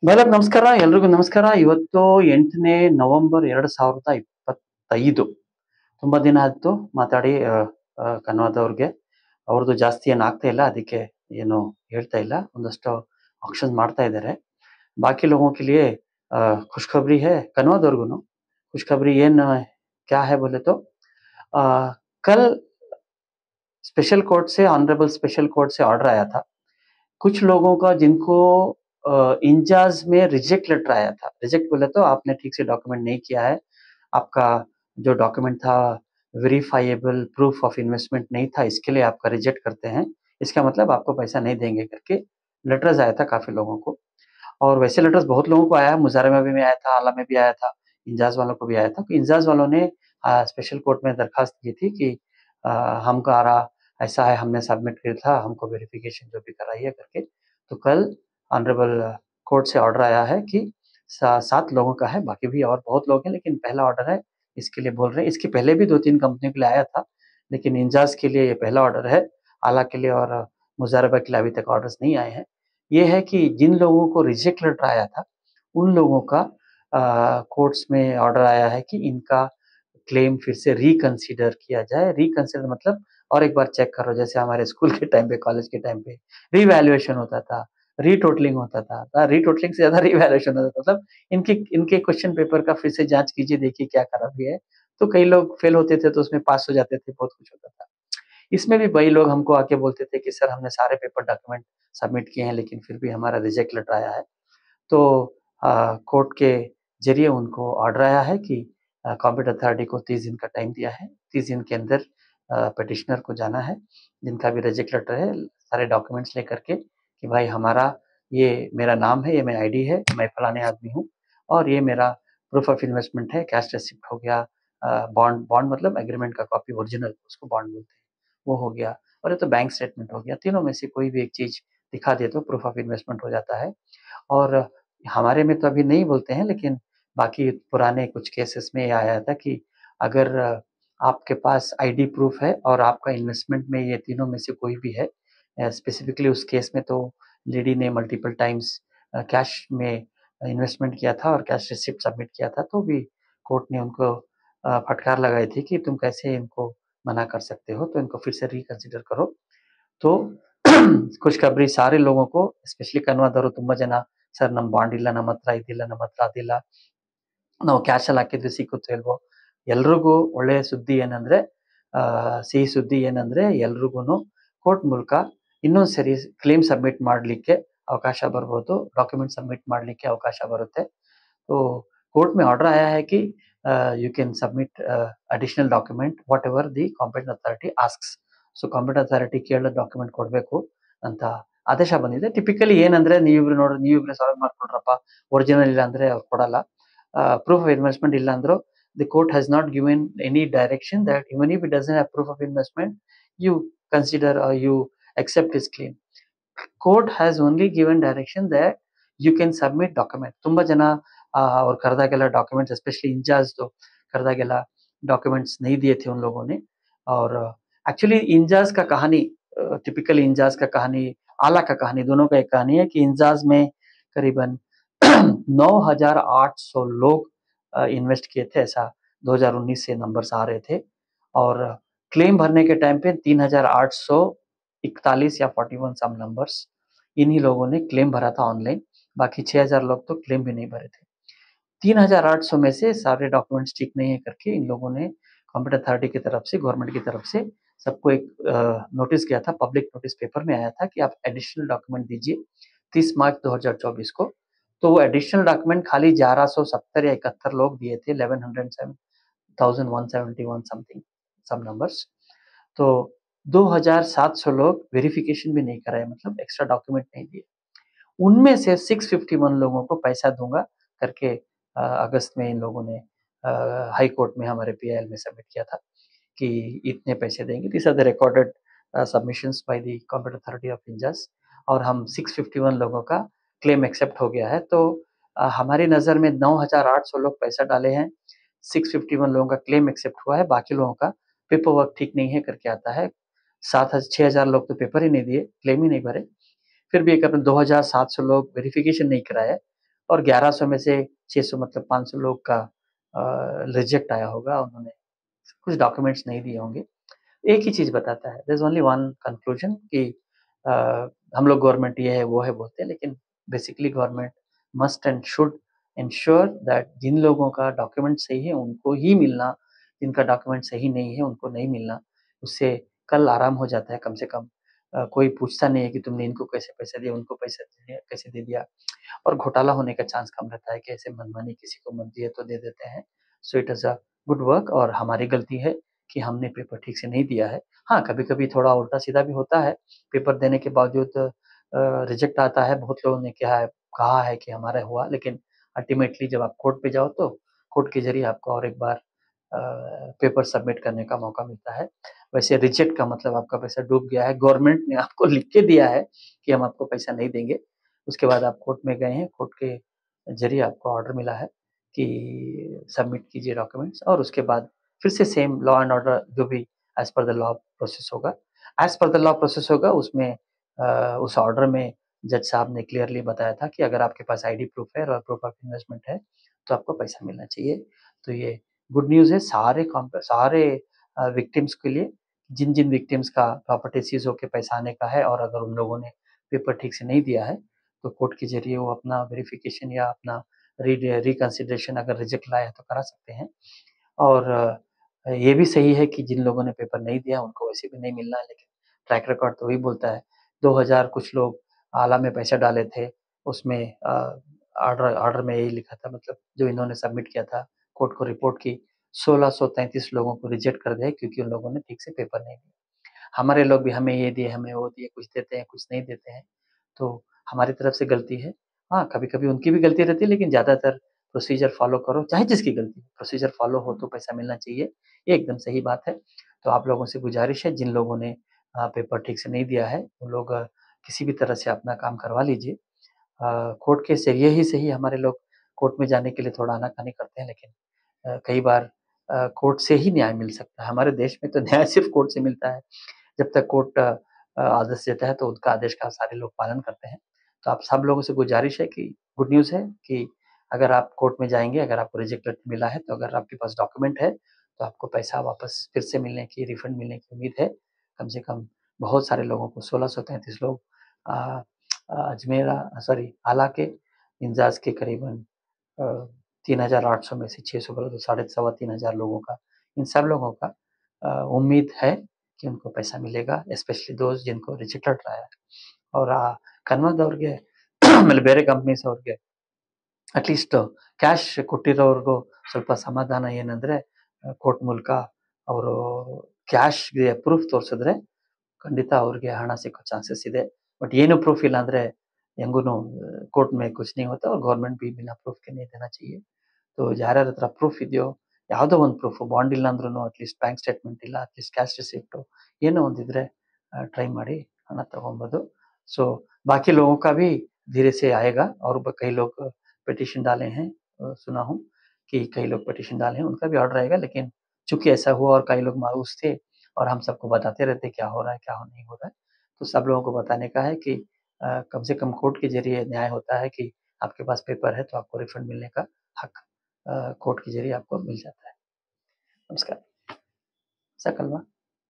ಬಾಯ್ಲಕ್ ನಮಸ್ಕಾರ. ಎಲ್ರಿಗೂ ನಮಸ್ಕಾರ. ಇವತ್ತು 8ನೇ ನವೆಂಬರ್ 2025. ತುಂಬಾ ದಿನ ಆಯ್ತು ಮಾತಾಡಿ ಕನ್ವಾದವ್ರಿಗೆ. ಅವ್ರದ್ದು ಜಾಸ್ತಿ ಏನ್ ಆಗ್ತಾ ಇಲ್ಲ, ಅದಕ್ಕೆ ಏನು ಹೇಳ್ತಾ ಇಲ್ಲ. ಒಂದಷ್ಟು ಆಕ್ಷನ್ ಮಾಡ್ತಾ ಇದ್ದಾರೆ. बाकी लोगों के लिए खुशखबरी है कन्वादವ್ರಿಗೂನು. खुशखबरी ಏನ್ क्या है बोले तो अ, कल स्पेशल कोर्ट से ऑनरेबल स्पेशल कोर्ट से ऑर्डर आया था। कुछ लोगों का जिनको इंजाज में रिजेक्ट लेटर आया था। रिजेक्ट बोले तो आपने ठीक से डॉक्यूमेंट नहीं किया है, आपका जो डॉक्यूमेंट था वेरिफाइएबल प्रूफ ऑफ इन्वेस्टमेंट नहीं था, इसके लिए आपका रिजेक्ट करते हैं। इसका मतलब आपको पैसा नहीं देंगे करके लेटर्स आया था काफ़ी लोगों को। और वैसे लेटर्स बहुत लोगों को आया है, मुज़ारमे में भी आया था, आला में भी आया था, इंजाज वालों को भी आया था। तो इंजाज वालों ने स्पेशल कोर्ट में दरखास्त की थी कि अ, हमको आ रहा ऐसा है, हमने सबमिट किया था, हमको वेरिफिकेशन जो भी कराइए करके। तो कल ऑनरेबल कोर्ट से ऑर्डर आया है कि 7 लोगों का है, बाकी भी और बहुत लोग हैं, लेकिन पहला ऑर्डर है, इसके लिए बोल रहे हैं। इसके पहले भी 2-3 कंपनियों के लिए आया था, लेकिन इंजाज के लिए ये पहला ऑर्डर है। आला के लिए और मुज़ारबा के लिए अभी तक ऑर्डर्स नहीं आए हैं। ये है कि जिन लोगों को रिजेक्ट लेटर आया था, उन लोगों का कोर्ट्स में ऑर्डर आया है कि इनका क्लेम फिर से रिकंसीडर किया जाए। रिकंसीडर मतलब और एक बार चेक करो, जैसे हमारे स्कूल के टाइम पे, कॉलेज के टाइम पे रीवैल्यूएशन होता था, रीटोटलिंग होता था। रीटोटलिंग से ज़्यादा रीवैल्यूएशन होता था। मतलब इनके इनके क्वेश्चन पेपर का फिर से जाँच कीजिए, देखिए क्या खराबी है। तो कई लोग फेल होते थे, तो उसमें पास हो जाते थे, बहुत कुछ होता था। इसमें भी वही लोग हमको आके बोलते थे कि सर हमने सारे पेपर डॉक्यूमेंट सबमिट किए हैं, लेकिन फिर भी हमारा रिजेक्ट लेटर आया है। तो कोर्ट के ज़रिए उनको ऑर्डर आया है कि कॉम्पिटेंट अथॉरिटी को 30 दिन का टाइम दिया है। 30 दिन के अंदर पिटिशनर को जाना है, जिनका भी रिजेक्ट लेटर है, सारे डॉक्यूमेंट्स लेकर के कि भाई हमारा ये मेरा नाम है, ये मेरा आईडी है, मैं फलाने आदमी हूँ और ये मेरा प्रूफ ऑफ इन्वेस्टमेंट है, कैश रिसिप्ट हो गया, बॉन्ड बॉन्ड मतलब एग्रीमेंट का कॉपी ओरिजिनल, उसको बॉन्ड बोलते हैं, वो हो गया और ये तो बैंक स्टेटमेंट हो गया। तीनों में से कोई भी एक चीज़ दिखा दे तो प्रूफ ऑफ इन्वेस्टमेंट हो जाता है। और हमारे में तो अभी नहीं बोलते हैं, लेकिन बाकी पुराने कुछ केसेस में ये आया था कि अगर आपके पास आईडी प्रूफ है और आपका इन्वेस्टमेंट में ये तीनों में से कोई भी है, स्पेसिफिकली उस केस में तो लेडी ने मल्टीपल टाइम्स कैश में इन्वेस्टमेंट किया था और कैश रिसिप्ट सबमिट किया था, तो भी कोर्ट ने उनको फटकार लगाई थी कि तुम कैसे इनको मना कर सकते हो, तो इनको फिर से रिकंसिडर करो। तो ಖುಷಿಖಬರಿ ಸಾರಿ लोगों को, ಎಸ್ಪೆಷಲಿ ಕನ್ವಾದವರು ತುಂಬಾ ಜನ ಸರ್ ನಮ್ ಬಾಂಡ್ ಇಲ್ಲ, ನಮ್ಮ ಹತ್ರ ಇದಿಲ್ಲ, ನಮ್ಮ ಹತ್ರ ಅದಿಲ್ಲ, ನಾವು ಕ್ಯಾಶ್ ಅಲ್ಲಿ ಹಾಕಿದ್ವಿ ಸಿಕ್ಕುತ್ತೋ ಇಲ್ವೋ. ಎಲ್ರಿಗೂ ಒಳ್ಳೆಯ ಸುದ್ದಿ ಏನಂದ್ರೆ, ಸಿಹಿ ಸುದ್ದಿ ಏನಂದ್ರೆ ಎಲ್ರಿಗೂನು ಕೋರ್ಟ್ ಮೂಲಕ ಇನ್ನೊಂದ್ ಸರಿ ಕ್ಲೇಮ್ ಸಬ್ಮಿಟ್ ಮಾಡ್ಲಿಕ್ಕೆ ಅವಕಾಶ ಬರ್ಬೋದು, डॉक्यूमेंट सबमिट ಮಾಡ್ಲಿಕ್ಕೆ ಅವಕಾಶ ಬರುತ್ತೆ। तो कोर्ट में ऑर्डर आया है कि you can submit additional document whatever the competent authority asks. So competent authority ಕೇಳಿದ ಡಾಕ್ಯುಮೆಂಟ್ ಕೊಡಬೇಕು ಅಂತ ಆದೇಶ ಬಂದಿದೆ। ಟಿಪಿಕಲಿ ಏನಂದ್ರೆ, ನೀವಿಬ್ರೆ ಸಾಲ್ವ್ ಮಾಡ್ಕೊಳ್ರಪ್ಪ, ಒರಿಜಿನಲ್ ಇಲ್ಲ ಅಂದ್ರೆ ಅವ್ರು ಕೊಡಲ್ಲ, ಪ್ರೂಫ್ ಆಫ್ ಇನ್ವೆಸ್ಟ್ಮೆಂಟ್ ಇಲ್ಲ ಅಂದ್ರು the court has not given any direction that even if it doesn't have proof of investment you consider you accept his claim. Court has only given direction that you can submit document. ತುಂಬಾ ಜನ ಅವ್ರು ಕರೆದಾಗೆಲ್ಲ documents specially in charge तो करेदाಗೆಲ್ಲ documents नहीं दिए थे उन लोगों ने। और एक्चुअली इंजाज का कहानी, टिपिकल इंजाज का कहानी, आला का कहानी, दोनों का एक कहानी है कि इंजाज में करीबन 9,800 लोग इन्वेस्ट किए थे, ऐसा 2019 से नंबर्स आ रहे थे। और क्लेम भरने के टाइम पे 3,841 या 41 सम नंबर्स इन्हीं लोगों ने क्लेम भरा था ऑनलाइन। बाकी 6,000 लोग तो क्लेम भी नहीं भरे थे। 3,800 में से सारे डॉक्यूमेंट्स ठीक नहीं है करके इन लोगों ने कॉम्पिटेंट अथॉरिटी की तरफ से, गवर्नमेंट की तरफ से सबको एक नोटिस गया था, पब्लिक नोटिस पेपर में आया था कि आप एडिशनल डॉक्यूमेंट दीजिए 30 मार्च 2024 को। तो वो एडिशनल डॉक्यूमेंट खाली 1170 या 71 लोग दिए थे, 1107,171 समथिंग सम नंबर्स। तो 2,700 लोग वेरिफिकेशन भी नहीं कराए, मतलब एक्स्ट्रा डॉक्यूमेंट नहीं दिए। उनमें से 651 लोगों को पैसा दूंगा करके अगस्त में इन लोगों ने हाई कोर्ट में हमारे पीआईएल में सबमिट किया था कि इतने पैसे देंगे। This are the recorded submissions by the competent authority of इंजास। और हम 651 लोगों का क्लेम एक्सेप्ट हो गया है। तो हमारी नज़र में 9,800 लोग पैसा डाले हैं, 651 लोगों का क्लेम एक्सेप्ट हुआ है, बाकी लोगों का पेपर वर्क ठीक नहीं है करके आता है। 6,000 लोग तो पेपर ही नहीं दिए, क्लेम ही नहीं भरे। फिर भी एक अपने 2,700 लोग वेरिफिकेशन नहीं कराए, और 1100 में से 600 मतलब 500 लोग का रिजेक्ट आया होगा, उन्होंने कुछ डॉक्यूमेंट्स नहीं दिए होंगे। एक ही चीज़ बताता है, there is only one conclusion कि अ, हम लोग गवर्नमेंट ये है, वो है बोलते हैं, लेकिन basically government must and should ensure that जिन लोगों का डॉक्यूमेंट सही है, उनको ही मिलना, जिनका डॉक्यूमेंट सही नहीं है, उनको नहीं मिलना। उससे कल आराम हो जाता है कम से कम। कोई पूछता नहीं है कि तुमने इनको कैसे पैसे दिए, उनको पैसे दिए कैसे दे दिया। और घोटाला होने का चांस कम रहता है कि ऐसे मनमानी किसी को मन दिए तो दे देते हैं। So it is a good work और हमारी गलती है कि हमने पेपर ठीक से नहीं दिया है। हाँ, कभी-कभी थोड़ा उल्टा-सीधा भी होता है, पेपर देने के बावजूद रिजेक्ट आता है। बहुत लोगों ने कहा है कि हमारा हुआ, लेकिन अल्टीमेटली जब आप कोर्ट पे जाओ तो कोर्ट के ज़रिए आपको और एक बार पेपर सबमिट करने का मौका मिलता है। वैसे रिजेक्ट का मतलब आपका पैसा डूब गया है, गवर्नमेंट ने आपको लिख के दिया है कि हम आपको पैसा नहीं देंगे। उसके बाद आप कोर्ट में गए हैं, कोर्ट के ज़रिए आपको ऑर्डर मिला है कि सबमिट कीजिए डॉक्यूमेंट्स और उसके बाद फिर से सेम लॉ एंड ऑर्डर जो भी as per the law process होगा। As per the law process होगा उसमें उस ऑर्डर में जज साहब ने क्लियरली बताया था कि अगर आपके पास आईडी प्रूफ है और प्रूफ ऑफ इन्वेस्टमेंट है, तो आपको पैसा मिलना चाहिए। तो ये गुड न्यूज़ है सारे विक्टिम्स के लिए, जिन-जिन विक्टिम्स का प्रॉपर्टी सीज़ होके पैसा आने का है और अगर उन लोगों ने पेपर ठीक से नहीं दिया है, तो कोर्ट के ज़रिए वो अपना वेरिफ़िकेशन या अपना रिकंसिडरेशन अगर रिजेक्ट लाया है तो करा सकते हैं। और ये भी सही है कि जिन लोगों ने पेपर नहीं दिया उनको वैसे भी नहीं मिलना है, लेकिन ट्रैक रिकॉर्ड तो वही बोलता है। 2000 कुछ लोग आला में पैसे डाले थे, उसमें ऑर्डर ऑर्डर में यही लिखा था, मतलब जो इन्होंने सबमिट किया था, कोर्ट को रिपोर्ट की, 1633 लोगों को रिजेक्ट कर दिया क्योंकि उन लोगों ने ठीक से पेपर नहीं दिया। हमारे लोग भी हमें ये दिए, हमें वो दिए, कुछ देते हैं, कुछ नहीं देते हैं, तो हमारी तरफ से गलती है। हाँ, कभी-कभी उनकी भी गलती रहती है, लेकिन ज़्यादातर प्रोसीजर फ़ॉलो करो, चाहे जिसकी गलती हो, प्रोसीजर फ़ॉलो हो तो पैसा मिलना चाहिए, ये एकदम सही बात है। तो आप लोगों से गुज़ारिश है, जिन लोगों ने पेपर ठीक से नहीं दिया है, वो लोग किसी भी तरह से अपना काम करवा लीजिए। कोर्ट के ज़रिए ही सही हमारे लोग कोर्ट में जाने के लिए थोड़ा आनाकानी करते हैं, लेकिन कई बार कोर्ट से ही न्याय मिल सकता है। हमारे देश में तो न्याय सिर्फ़ कोर्ट से मिलता है। जब तक कोर्ट आदेश देता है तो उनका आदेश का सारे लोग पालन करते हैं। तो आप सब लोगों से गुज़ारिश है कि गुड न्यूज़ है कि अगर आप कोर्ट में जाएँगे, अगर आपको रिजेक्ट लेटर मिला है, तो अगर आपके पास डॉक्यूमेंट है, तो आपको पैसा वापस फिर से मिलने की, रिफंड मिलने की उम्मीद है। कम से कम बहुत सारे लोगों को 1633 लोग अ आला के इंजाज़ के करीबन अ, 3800 में से 600 बोले तो साढ़े सवा 3000 लोगों का, इन सब लोगों का उम्मीद है कि उनको पैसा मिलेगा, स्पेशली दोज़ जिनको रिजेक्टेड रहा है और ಕನ್ವದವ್ರಿಗೆ ಆಮೇಲೆ ಬೇರೆ ಕಂಪನೀಸ್ ಅವ್ರಿಗೆ ಅಟ್‌ಲೀಸ್ಟ್ ಕ್ಯಾಶ್ ಕೊಟ್ಟಿರೋರ್ಗೂ ಸ್ವಲ್ಪ ಸಮಾಧಾನ ಏನಂದ್ರೆ ಕೋರ್ಟ್ ಮೂಲಕ ಅವರು ಕ್ಯಾಶ್‌ಗೆ ಪ್ರೂಫ್ ತೋರ್ಸಿದ್ರೆ ಖಂಡಿತ ಅವ್ರಿಗೆ ಹಣ ಸಿಕ್ಕೋ ಚಾನ್ಸಸ್ ಇದೆ. बट ಏನು ಪ್ರೂಫ್ ಇಲ್ಲ ಅಂದ್ರೆ ಹೆಂಗೂನು कोर्ट में कुछ नहीं होता और गवर्नमेंट भी बिना प्रूफ के नहीं देना चाहिए. तो ಯಾರ್ಯಾರ ಹತ್ರ ಪ್ರೂಫ್ ಇದೆಯೋ, ಯಾವುದೋ ಒಂದು ಪ್ರೂಫ್ ಬಾಂಡ್ ಇಲ್ಲ ಅಂದ್ರೂನು ಅಟ್‌ಲೀಸ್ಟ್ ಬ್ಯಾಂಕ್ ಸ್ಟೇಟ್ಮೆಂಟ್ ಇಲ್ಲ, ಅಟ್‌ಲೀಸ್ಟ್ ಕ್ಯಾಶ್ ರಿಸಿಪ್ಟ್ ಏನೋ ಒಂದಿದ್ರೆ ट्राई ಮಾಡಿ हण तगोಬೋದು. सो बाकी लोगों का भी धीरे से आएगा और कई लोग पिटीशन डाले हैं, सुना हूँ कि कई लोग पिटीशन डाले हैं, उनका भी ऑर्डर आएगा, लेकिन चूँकि ऐसा हुआ और कई लोग मायूस थे और हम सबको बताते रहते क्या हो रहा है, क्या हो नहीं हो रहा है, तो सब लोगों को बताने का है कि कम से कम कोर्ट के ज़रिए न्याय होता है कि आपके पास पेपर है तो आपको रिफंड मिलने का हक कोर्ट के ज़रिए आपको मिल जाता है। नमस्कार. सकलवा